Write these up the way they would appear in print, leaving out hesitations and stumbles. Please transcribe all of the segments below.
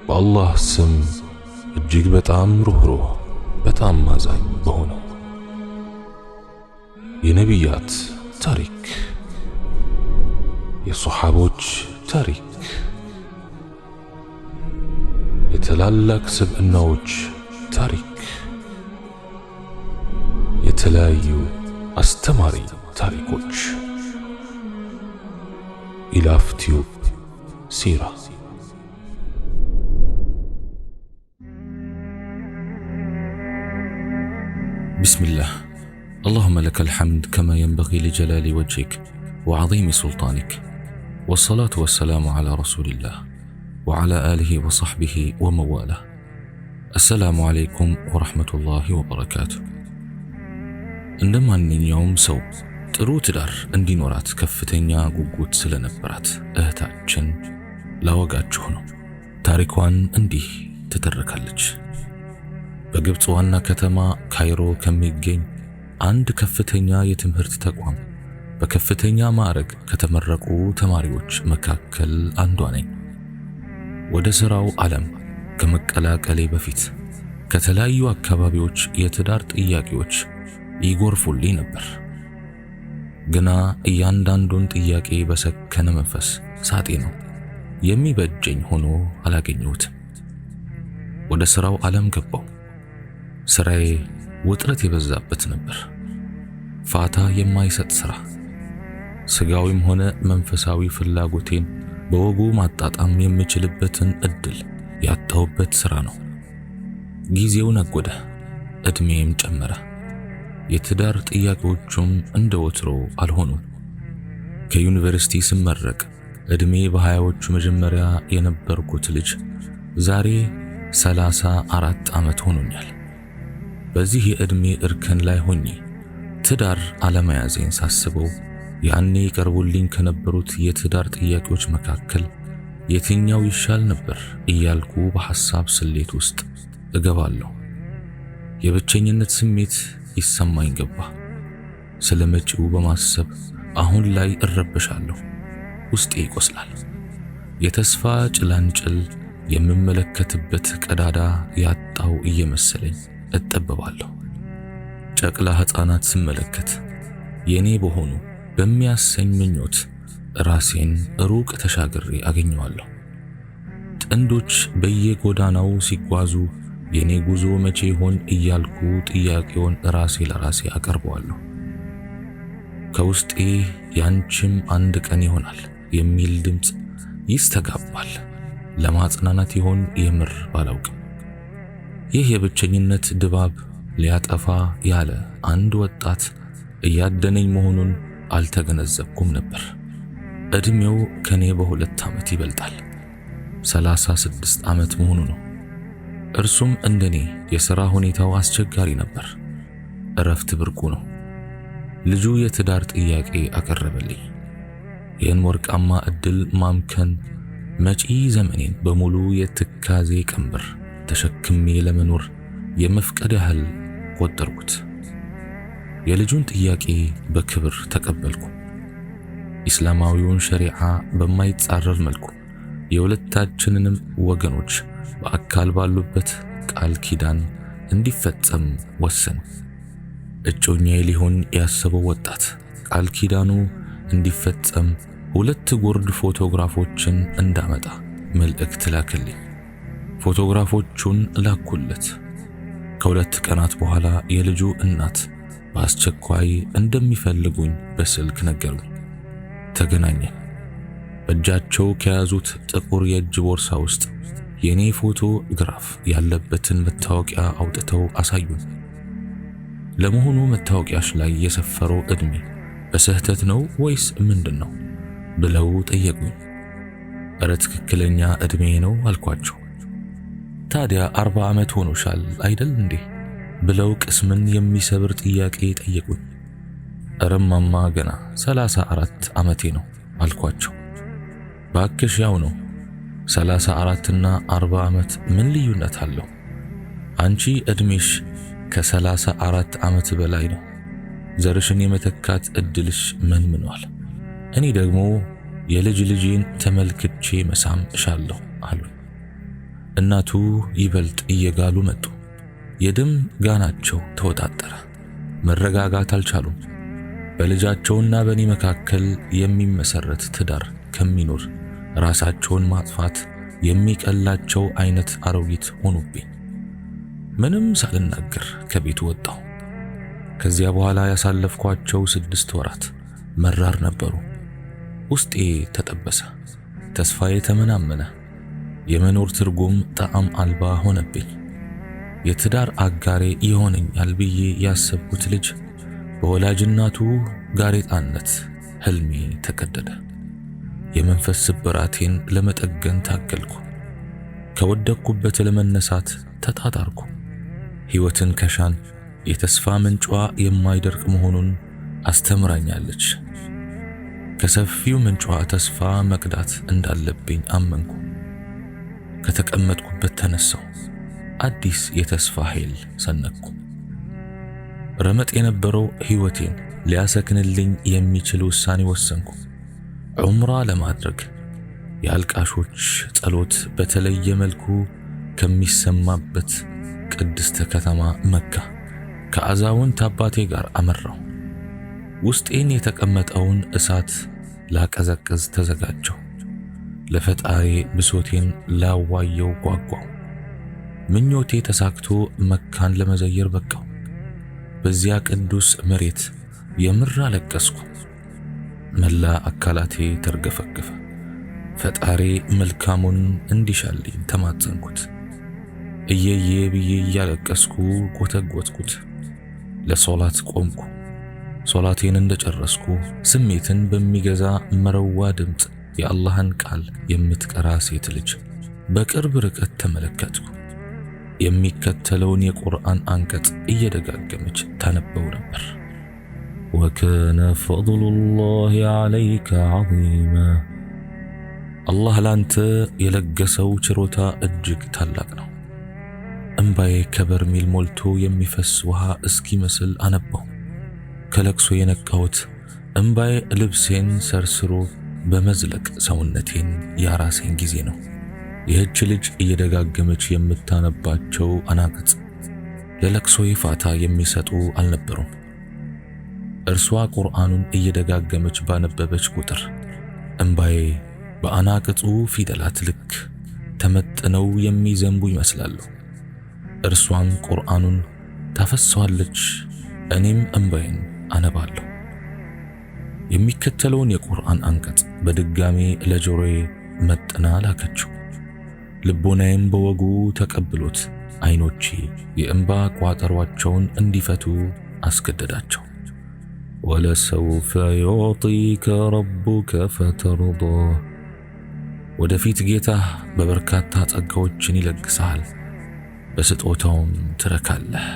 በአላህ ስም እጅግ በጣም ሩህሩህ በጣም አዛኝ በሆነው የነቢያት ታሪክ የሶሐቦች ታሪክ የታላላቅ ስብዕናዎች ታሪክ የተለያዩ አስተማሪ ታሪኮች ኢላፍ ቲዩብ ሲራ بسم الله اللهم لك الحمد كما ينبغي لجلال وجهك وعظيم سلطانك والصلاة والسلام على رسول الله وعلى آله وصحبه ومواله السلام عليكم ورحمة الله وبركاته عندما يوم سو ጥሩ ትዳር እንዲኖራት ከፍተኛ ጉጉት ስለነበራት እህታችን ላወጋችሁ ነው። ታሪኳን እንዲህ ትተርካለች። በግብጽ ዋና ከተማ ካይሮ ከሚገኝ አንድ ከፍተኛ የትምህርት ተቋም በከፍተኛ ማዕረግ ከተመረቁ ተማሪዎች መካከል አንዷ ነኝ። ወደ ሥራው ዓለም ከመቀላቀሌ በፊት ከተለያዩ አካባቢዎች የትዳር ጥያቄዎች ይጎርፉልኝ ነበር። ግና እያንዳንዱን ጥያቄ በሰከነ መንፈስ ሳጤ ነው የሚበጀኝ ሆኖ አላገኘሁትም። ወደ ሥራው ዓለም ገባሁ። ሥራዬ ውጥረት የበዛበት ነበር። ፋታ የማይሰጥ ሥራ፣ ስጋዊም ሆነ መንፈሳዊ ፍላጎቴን በወጉ ማጣጣም የምችልበትን እድል ያጣሁበት ሥራ ነው። ጊዜው ነጎደ፣ ዕድሜም ጨመረ። የትዳር ጥያቄዎቹም እንደ ወትሮ አልሆኑም። ከዩኒቨርሲቲ ስመረቅ ዕድሜ በሃያዎቹ መጀመሪያ የነበርኩት ልጅ ዛሬ 34 ዓመት ሆኖኛል። በዚህ የዕድሜ እርከን ላይ ሆኜ ትዳር አለመያዜን ሳስበው ያኔ ይቀርቡልኝ ከነበሩት የትዳር ጥያቄዎች መካከል የትኛው ይሻል ነበር እያልኩ በሐሳብ ስሌት ውስጥ እገባለሁ። የብቸኝነት ስሜት ይሰማኝ ገባ። ስለ መጪው በማሰብ አሁን ላይ እረበሻለሁ። ውስጤ ይቆስላል። የተስፋ ጭላንጭል የምመለከትበት ቀዳዳ ያጣው እየመሰለኝ እጠበባለሁ። ጨቅላ ሕፃናት ስመለከት የኔ በሆኑ በሚያሰኝ ምኞት ራሴን ሩቅ ተሻግሬ አገኘዋለሁ። ጥንዶች በየጎዳናው ሲጓዙ የኔ ጉዞ መቼ ይሆን እያልኩ ጥያቄውን ራሴ ለራሴ አቀርበዋለሁ። ከውስጤ ያንቺም አንድ ቀን ይሆናል የሚል ድምፅ ይስተጋባል። ለማጽናናት ይሆን የምር ባላውቅም ይህ የብቸኝነት ድባብ ሊያጠፋ ያለ አንድ ወጣት እያደነኝ መሆኑን አልተገነዘብኩም ነበር። ዕድሜው ከኔ በ2 ዓመት ይበልጣል። 36 ዓመት መሆኑ ነው። እርሱም እንደኔ የሥራ ሁኔታው አስቸጋሪ ነበር። እረፍት ብርቁ ነው። ልጁ የትዳር ጥያቄ አቀረበልኝ። ይህን ወርቃማ ዕድል ማምከን መጪ ዘመኔን በሙሉ የትካዜ ቀንበር ተሸክሜ ለመኖር የመፍቀድ ያህል ቆጠርኩት። የልጁን ጥያቄ በክብር ተቀበልኩ። ኢስላማዊውን ሸሪዓ በማይጻረር መልኩ የሁለታችንንም ወገኖች በአካል ባሉበት ቃል ኪዳን እንዲፈጸም ወሰን። እጮኛዬ ሊሆን ያሰበው ወጣት ቃል ኪዳኑ እንዲፈጸም 2 ጉርድ ፎቶግራፎችን እንዳመጣ መልእክት ላከልኝ። ፎቶግራፎቹን ላኩለት። ከ2 ቀናት በኋላ የልጁ እናት በአስቸኳይ እንደሚፈልጉኝ በስልክ ነገሩኝ። ተገናኘን። በእጃቸው ከያዙት ጥቁር የእጅ ቦርሳ ውስጥ የኔ ፎቶግራፍ ያለበትን መታወቂያ አውጥተው አሳዩኝ። ለመሆኑ መታወቂያሽ ላይ የሰፈረው ዕድሜ በስህተት ነው ወይስ ምንድነው ብለው ጠየቁኝ። እረ ትክክለኛ ዕድሜ ነው አልኳቸው። ታዲያ 40 ዓመት ሆኖሻል አይደል እንዴ ብለው ቅስምን የሚሰብር ጥያቄ ጠየቁኝ። እረማማ ገና 34 ዓመቴ ነው አልኳቸው። ባክሽ ያው ነው 34 እና 40 ዓመት ምን ልዩነት አለው? አንቺ ዕድሜሽ ከ34 ዓመት በላይ ነው። ዘርሽን የመተካት እድልሽ መንምኗል። እኔ ደግሞ የልጅ ልጄን ተመልክቼ መሳም እሻለሁ አሉ። እናቱ ይበልጥ እየጋሉ መጡ። የደም ጋናቸው ተወጣጠረ። መረጋጋት አልቻሉም። በልጃቸውና በእኔ መካከል የሚመሰረት ትዳር ከሚኖር ራሳቸውን ማጥፋት የሚቀላቸው አይነት አሮጊት ሆኑብኝ። ምንም ሳልናገር ከቤቱ ወጣሁ። ከዚያ በኋላ ያሳለፍኳቸው 6 ወራት መራር ነበሩ። ውስጤ ተጠበሰ፣ ተስፋዬ ተመናመነ። የመኖር ትርጉም ጣዕም አልባ ሆነብኝ። የትዳር አጋሬ ይሆነኛል ብዬ ያሰብኩት ልጅ በወላጅናቱ ጋሬጣነት ህልሜ ተቀደደ። የመንፈስ ስብራቴን ለመጠገን ታገልኩ። ከወደቅኩበት ለመነሳት ተጣጣርኩ። ሕይወትን ከሻን የተስፋ ምንጯ የማይደርቅ መሆኑን አስተምራኛለች። ከሰፊው ምንጯ ተስፋ መቅዳት እንዳለብኝ አመንኩ። ከተቀመጥኩበት ተነሳሁ። አዲስ የተስፋ ኃይል ሰነቅኩ። ረመጥ የነበረው ሕይወቴን ሊያሰክንልኝ የሚችል ውሳኔ ወሰንኩ። ዑምራ ለማድረግ የአልቃሾች ጸሎት በተለየ መልኩ ከሚሰማበት ቅድስተ ከተማ መካ ከአዛውንት አባቴ ጋር አመራሁ። ውስጤን የተቀመጠውን እሳት ላቀዘቅዝ ተዘጋጀሁ። ለፈጣሪ ብሶቴን ላዋየው ጓጓሁ። ምኞቴ ተሳክቶ መካን ለመዘየር በቃሁ። በዚያ ቅዱስ መሬት የምር አለቀስኩ። መላ አካላቴ ተርገፈገፈ። ፈጣሪ መልካሙን እንዲሻልኝ ተማጸንኩት። እየዬ ብዬ እያለቀስኩ ጎተጎትኩት። ለሶላት ቆምኩ። ሶላቴን እንደጨረስኩ ስሜትን በሚገዛ መረዋ ድምፅ የአላህን ቃል የምትቀራ ሴት ልጅ በቅርብ ርቀት ተመለከትኩ። የሚከተለውን የቁርአን አንቀጽ እየደጋገመች ታነበው ነበር። ወከነ ፈድሉላሂ ዐለይከ ዐዚማ። አላህ ላንተ የለገሰው ችሮታ እጅግ ታላቅ ነው። እምባዬ ከበርሜል ሞልቶ የሚፈስ ውሃ እስኪመስል አነባው። ከለቅሶ የነቃሁት እምባዬ ልብሴን ሰርስሮ በመዝለቅ ሰውነቴን ያራሰኝ ጊዜ ነው። ይህች ልጅ እየደጋገመች የምታነባቸው አናቅጽ ለለቅሶ ፋታ የሚሰጡ አልነበሩም። እርሷ ቁርአኑን እየደጋገመች ባነበበች ቁጥር እምባዬ በአናቅጹ ፊደላት ልክ ተመጥነው የሚዘንቡ ይመስላሉ። እርሷም ቁርአኑን ታፈሰዋለች፣ እኔም እምባዬን አነባለሁ። የሚከተለውን የቁርአን አንቀጽ በድጋሜ ለጆሮዬ መጥና ላከችው። ልቦናዬም በወጉ ተቀብሎት አይኖቼ የእንባ ቋጠሯቸውን እንዲፈቱ አስገደዳቸው። ወለሰውፈ ዩዕጢከ ረቡከ ፈተርዳ። ወደፊት ጌታህ በበርካታ ጸጋዎችን ይለግስሃል፣ በስጦታውም ትረካለህ።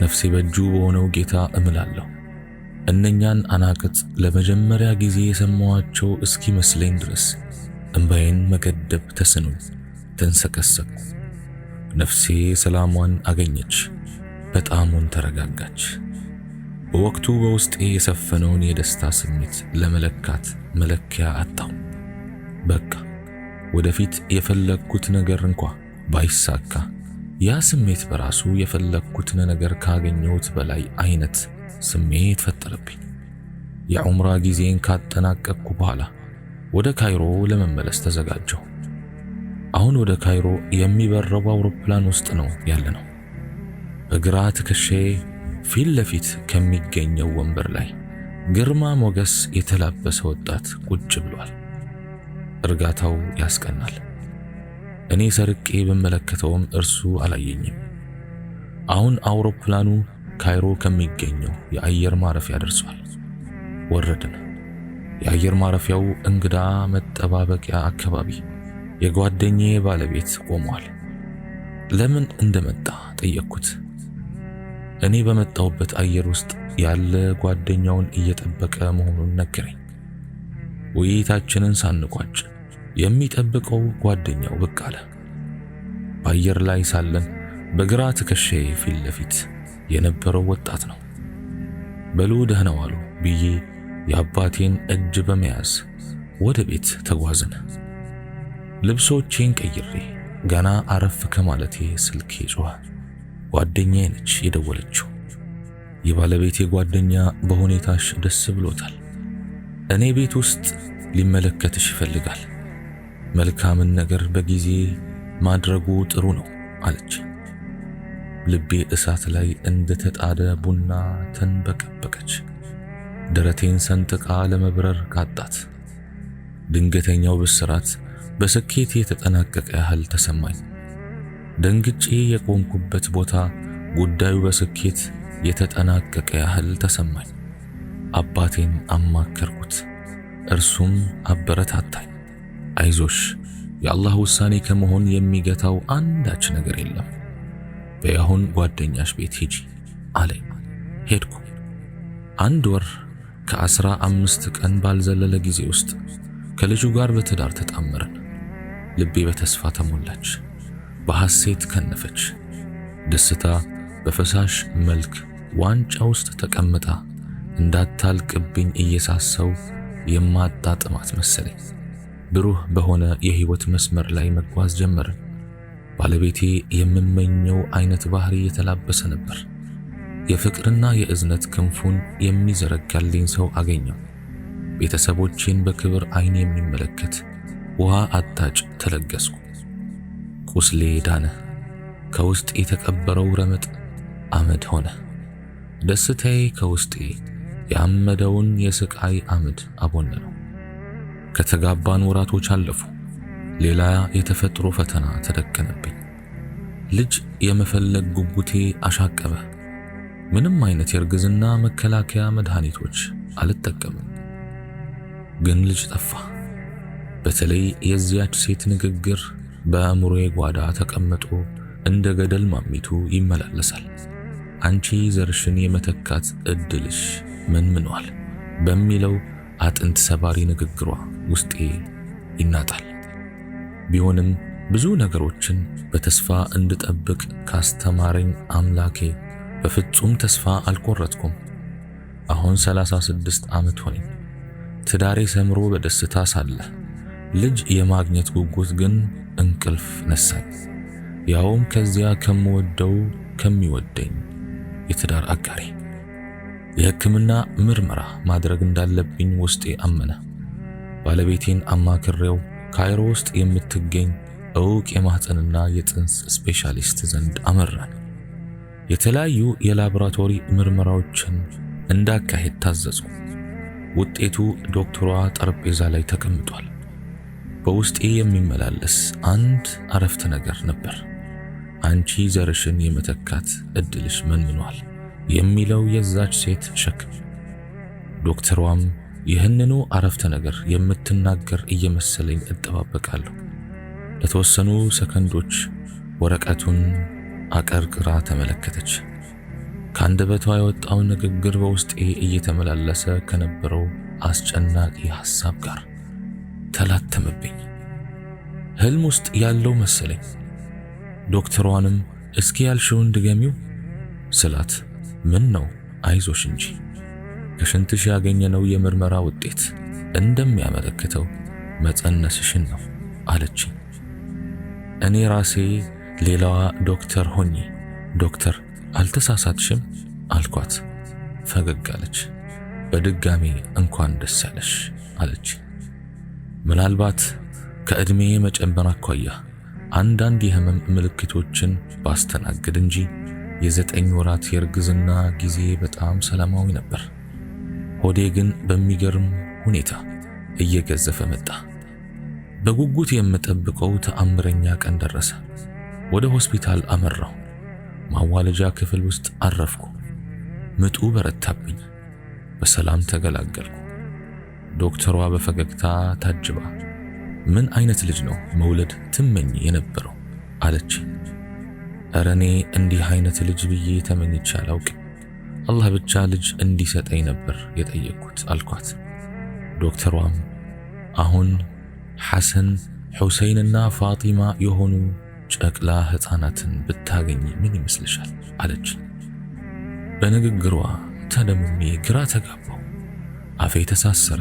ነፍሴ በእጁ በሆነው ጌታ እምላለሁ። እነኛን አናቅጽ ለመጀመሪያ ጊዜ የሰማኋቸው እስኪመስለኝ ድረስ እንባዬን መገደብ ተስኖኝ ተንሰቀሰቅኩ። ነፍሴ ሰላሟን አገኘች፣ በጣሙን ተረጋጋች። በወቅቱ በውስጤ የሰፈነውን የደስታ ስሜት ለመለካት መለኪያ አጣሁ። በቃ ወደፊት የፈለግኩት ነገር እንኳ ባይሳካ ያ ስሜት በራሱ የፈለግኩትን ነገር ካገኘሁት በላይ አይነት ስሜት ፈጠረብኝ። የዑምራ ጊዜን ካጠናቀቅኩ በኋላ ወደ ካይሮ ለመመለስ ተዘጋጀሁ። አሁን ወደ ካይሮ የሚበረው አውሮፕላን ውስጥ ነው ያለነው። በግራ ትከሻዬ ፊት ለፊት ከሚገኘው ወንበር ላይ ግርማ ሞገስ የተላበሰ ወጣት ቁጭ ብሏል። እርጋታው ያስቀናል። እኔ ሰርቄ በመለከተውም እርሱ አላየኝም። አሁን አውሮፕላኑ ካይሮ ከሚገኘው የአየር ማረፊያ ደርሷል። ወረድን። የአየር ማረፊያው እንግዳ መጠባበቂያ አካባቢ የጓደኛዬ ባለቤት ቆሟል። ለምን እንደመጣ ጠየቅኩት። እኔ በመጣሁበት አየር ውስጥ ያለ ጓደኛውን እየጠበቀ መሆኑን ነገረኝ። ውይይታችንን ሳንቋጭ የሚጠብቀው ጓደኛው ብቅ አለ። በአየር ላይ ሳለን በግራ ትከሻዬ ፊት ለፊት የነበረው ወጣት ነው። በሉ ደህና ዋሉ ብዬ የአባቴን እጅ በመያዝ ወደ ቤት ተጓዝን። ልብሶቼን ቀይሬ ገና አረፍ ከማለቴ ስልኬ ጮኸ። ጓደኛዬ ነች የደወለችው። የባለቤቴ ጓደኛ በሁኔታሽ ደስ ብሎታል። እኔ ቤት ውስጥ ሊመለከትሽ ይፈልጋል። መልካምን ነገር በጊዜ ማድረጉ ጥሩ ነው አለች። ልቤ እሳት ላይ እንደተጣደ ቡና ተንበቀበቀች። ደረቴን ሰንጥቃ ለመብረር ቃጣት። ድንገተኛው ብስራት በስኬት የተጠናቀቀ ያህል ተሰማኝ። ደንግጬ የቆምኩበት ቦታ ጉዳዩ በስኬት የተጠናቀቀ ያህል ተሰማኝ። አባቴን አማከርኩት። እርሱም አበረታታኝ። አይዞሽ፣ የአላህ ውሳኔ ከመሆን የሚገታው አንዳች ነገር የለም። በያሁን ጓደኛሽ ቤት ሂጂ አለኝ። ሄድኩ። 1 ወር ከ15 ቀን ባልዘለለ ጊዜ ውስጥ ከልጁ ጋር በትዳር ተጣመረን። ልቤ በተስፋ ተሞላች፣ በሐሴት ከነፈች። ደስታ በፈሳሽ መልክ ዋንጫ ውስጥ ተቀምጣ እንዳታልቅብኝ እየሳሰው የማጣጥማት መሰለኝ። ብሩህ በሆነ የህይወት መስመር ላይ መጓዝ ጀመርን። ባለቤቴ የምመኘው አይነት ባህሪ የተላበሰ ነበር። የፍቅርና የእዝነት ክንፉን የሚዘረጋልኝ ሰው አገኘው። ቤተሰቦቼን በክብር አይን የሚመለከት ውሃ አጣጭ ተለገስኩ። ቁስሌ ዳነ። ከውስጤ የተቀበረው ረመጥ አመድ ሆነ። ደስታዬ ከውስጤ ያመደውን የስቃይ አመድ አቦነነው። ከተጋባን ወራቶች አለፉ። ሌላ የተፈጥሮ ፈተና ተደቀነብኝ። ልጅ የመፈለግ ጉጉቴ አሻቀበ። ምንም አይነት የእርግዝና መከላከያ መድኃኒቶች አልጠቀምም፣ ግን ልጅ ጠፋ። በተለይ የዚያች ሴት ንግግር በአእምሮዬ ጓዳ ተቀምጦ እንደ ገደል ማሚቱ ይመላለሳል። አንቺ ዘርሽን የመተካት እድልሽ መንምኗል በሚለው አጥንት ሰባሪ ንግግሯ ውስጤ ይናጣል። ቢሆንም ብዙ ነገሮችን በተስፋ እንድጠብቅ ካስተማረኝ አምላኬ በፍጹም ተስፋ አልቆረጥኩም። አሁን 36 ዓመት ሆነኝ። ትዳሬ ሰምሮ በደስታ ሳለ ልጅ የማግኘት ጉጉት ግን እንቅልፍ ነሳኝ። ያውም ከዚያ ከምወደው ከሚወደኝ የትዳር አጋሪ። የሕክምና ምርመራ ማድረግ እንዳለብኝ ውስጤ አመነ። ባለቤቴን አማክሬው ካይሮ ውስጥ የምትገኝ ዕውቅ የማህፀንና የጽንስ ስፔሻሊስት ዘንድ አመራን። የተለያዩ የላቦራቶሪ ምርመራዎችን እንዳካሄድ ታዘዝኩ። ውጤቱ ዶክተሯ ጠረጴዛ ላይ ተቀምጧል። በውስጤ የሚመላለስ አንድ አረፍተ ነገር ነበር። አንቺ ዘርሽን የመተካት እድልሽ መንምኗል የሚለው የዛች ሴት ሸክም። ዶክተሯም ይህንኑ አረፍተ ነገር የምትናገር እየመሰለኝ እጠባበቃለሁ። ለተወሰኑ ሰከንዶች ወረቀቱን አቀርቅራ ተመለከተች። ከአንደበቷ የወጣው ንግግር በውስጤ እየተመላለሰ ከነበረው አስጨናቂ ሐሳብ ጋር ተላተመብኝ። ህልም ውስጥ ያለው መሰለኝ። ዶክተሯንም እስኪ ያልሽውን ድገሚው ስላት፣ ምን ነው አይዞሽ እንጂ ከሽንትሽ ያገኘነው የምርመራ ውጤት እንደሚያመለክተው መጸነስሽን ነው አለችኝ። እኔ ራሴ ሌላዋ ዶክተር ሆኜ ዶክተር አልተሳሳትሽም አልኳት። ፈገግ አለች። በድጋሚ እንኳን ደስ ያለሽ አለች። ምናልባት ከዕድሜ መጨመር አኳያ አንዳንድ የህመም ምልክቶችን ባስተናግድ እንጂ የ9 ወራት የእርግዝና ጊዜ በጣም ሰላማዊ ነበር። ሆዴ ግን በሚገርም ሁኔታ እየገዘፈ መጣ። በጉጉት የምጠብቀው ተአምረኛ ቀን ደረሰ። ወደ ሆስፒታል አመራሁ። ማዋለጃ ክፍል ውስጥ አረፍኩ። ምጡ በረታብኝ። በሰላም ተገላገልኩ። ዶክተሯ በፈገግታ ታጅባ ምን አይነት ልጅ ነው መውለድ ትመኝ የነበረው አለች። እረ እኔ እንዲህ አይነት ልጅ ብዬ ተመኝቼ አላውቅም። አላህ ብቻ ልጅ እንዲሰጠኝ ነበር የጠየቅኩት አልኳት። ዶክተሯም አሁን ሐሰን፣ ሁሰይንና ፋጢማ የሆኑ ጨቅላ ሕፃናትን ብታገኝ ምን ይመስልሻል አለች። በንግግሯ ተደምሜ ግራ ተጋባው። አፌ ተሳሰረ።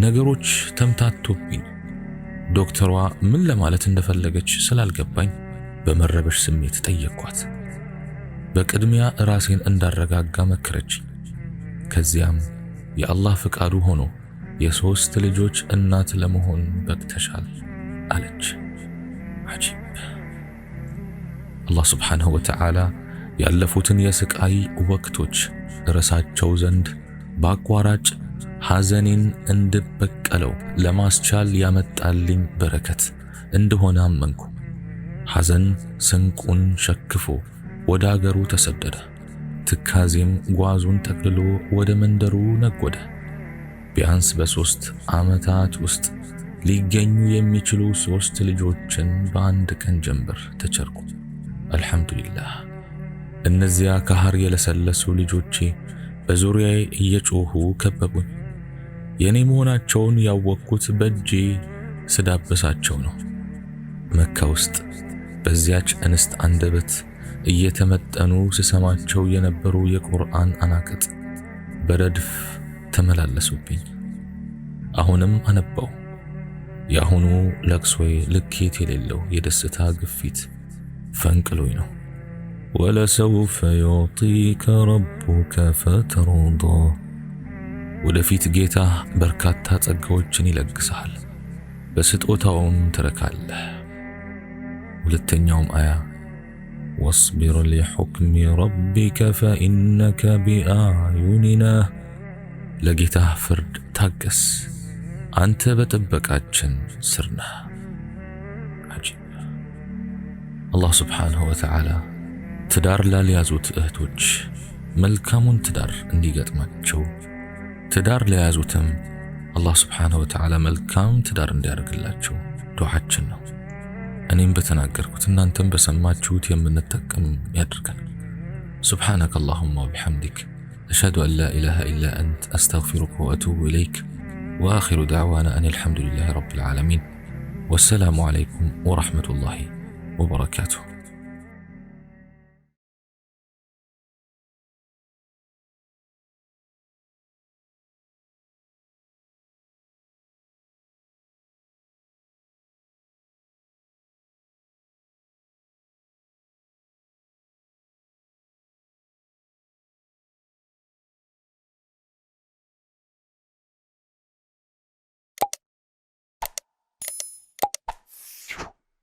ነገሮች ተምታቶብኝ ዶክተሯ ምን ለማለት እንደፈለገች ስላልገባኝ በመረበሽ ስሜት ጠየቅኳት። በቅድሚያ ራሴን እንዳረጋጋ መከረችኝ። ከዚያም የአላህ ፍቃዱ ሆኖ የሶስት ልጆች እናት ለመሆን በቅተሻል አለች። አጂብ! አላህ ሱብሓነሁ ወተዓላ ያለፉትን የስቃይ ወቅቶች ረሳቸው ዘንድ በአቋራጭ ሐዘኔን እንድበቀለው ለማስቻል ያመጣልኝ በረከት እንደሆነ አመንኩ። ሐዘን ስንቁን ሸክፎ ወደ አገሩ ተሰደደ። ትካዜም ጓዙን ጠቅልሎ ወደ መንደሩ ነጎደ። ቢያንስ በ3 ዓመታት ውስጥ ሊገኙ የሚችሉ 3 ልጆችን በአንድ ቀን ጀንበር ተቸርኩ። አልሐምዱሊላህ። እነዚያ ከሐር የለሰለሱ ልጆቼ በዙሪያዬ እየጮሁ ከበቡኝ። የኔ መሆናቸውን ያወቅኩት በእጄ ስዳበሳቸው ነው። መካ ውስጥ በዚያች እንስት አንደበት እየተመጠኑ ስሰማቸው የነበሩ የቁርአን አናቅጥ በረድፍ ተመላለሱብኝ። አሁንም አነባው። የአሁኑ ለቅሶዬ ልኬት የሌለው የደስታ ግፊት ፈንቅሎኝ ነው። ወለሰውፈ ዩዕጢከ ረቡከ ፈተርዳ፣ ወደፊት ጌታ በርካታ ጸጋዎችን ይለግስሃል፣ በስጦታውም ትረካለህ። ሁለተኛውም አያ ወስቢር ሊሑክሚ ረቢከ ፈኢነከ ቢአዩኒና፣ ለጌታህ ፍርድ ታገስ፣ አንተ በጥበቃችን ስር ነህ። አጂብ! አላህ ሱብሓነሁ ወተዓላ ትዳር ላልያዙት እህቶች መልካሙን ትዳር እንዲገጥማቸው፣ ትዳር ለያዙትም አላህ ሱብሓነሁ ወተዓላ መልካም ትዳር እንዲያደርግላቸው ዱዓችን ነው። እኔም በተናገርኩት እናንተም በሰማችሁት የምንጠቀም ያድርገን። ሱብሓነከ አላሁመ ወቢሐምዲክ አሽሀዱ አን ላ ኢላሃ ኢላ አንተ አስተግፊሩከ ወአቱቡ ኢለይክ ወአኺሩ ደዕዋና አን አልሐምዱሊላሂ ረቢል ዓለሚን ወሰላሙ ዓለይኩም ወረሕመቱላሂ ወበረካቱሁ።